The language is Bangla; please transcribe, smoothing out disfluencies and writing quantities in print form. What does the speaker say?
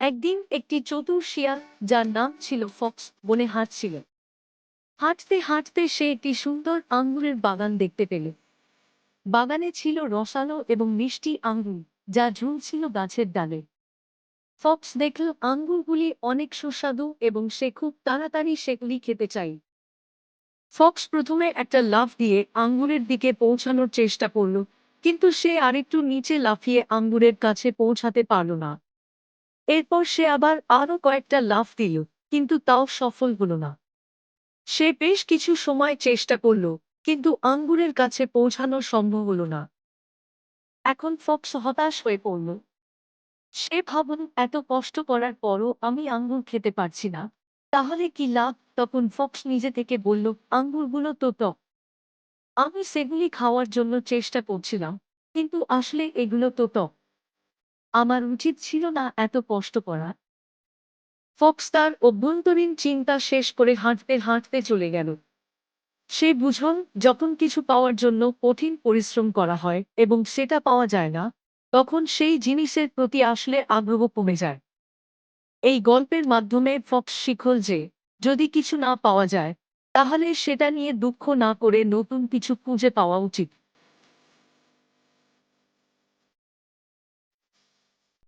একদিন একটি চতুর শিয়াল, যার নাম ছিল ফক্স, বনে হাঁটছিল। হাঁটতে হাঁটতে সে একটি সুন্দর আঙ্গুরের বাগান দেখতে পেল। বাগানে ছিল রসালো এবং মিষ্টি আঙ্গুর, যা ঝুলছিল গাছের ডালে। ফক্স দেখল আঙ্গুরগুলি অনেক সুস্বাদু এবং সে খুব তাড়াতাড়ি সেগুলি খেতে চায়। ফক্স প্রথমে একটা লাফ দিয়ে আঙ্গুরের দিকে পৌঁছানোর চেষ্টা করল, কিন্তু সে আরেকটু নিচে লাফিয়ে আঙ্গুরের কাছে পৌঁছাতে পারল না। এরপর সে আরো কয়েকটা লাফ দিল, কিন্তু তাও সফল হলো না। সে বেশ কিছু সময় চেষ্টা করল, কিন্তু আঙ্গুরের কাছে পৌঁছানো সম্ভব হলো না। এখন ফক্স হতাশ হয়ে পড়ল। সে ভাবল, এত কষ্ট করার পরও আমি আঙ্গুর খেতে পারছি না, তাহলে কি লাভ? তখন ফক্স নিজে থেকে বলল, আঙ্গুরগুলো তো টক। আমি সেগুলি খাওয়ার জন্য চেষ্টা করছিলাম, কিন্তু আসলে এগুলো তো টক। আমার উচিত ছিল না এত কষ্ট করা। ফক্স তার অভ্যন্তরীণ চিন্তা শেষ করে হাঁটতে হাঁটতে চলে গেল। সে বুঝল, যখন কিছু পাওয়ার জন্য কঠিন পরিশ্রম করা হয় এবং সেটা পাওয়া যায় না, তখন সেই জিনিসের প্রতি আসলে আগ্রহ কমে যায়। এই গল্পের মাধ্যমে ফক্স শিখল যে, যদি কিছু না পাওয়া যায়, তাহলে সেটা নিয়ে দুঃখ না করে নতুন কিছু খুঁজে পাওয়া উচিত।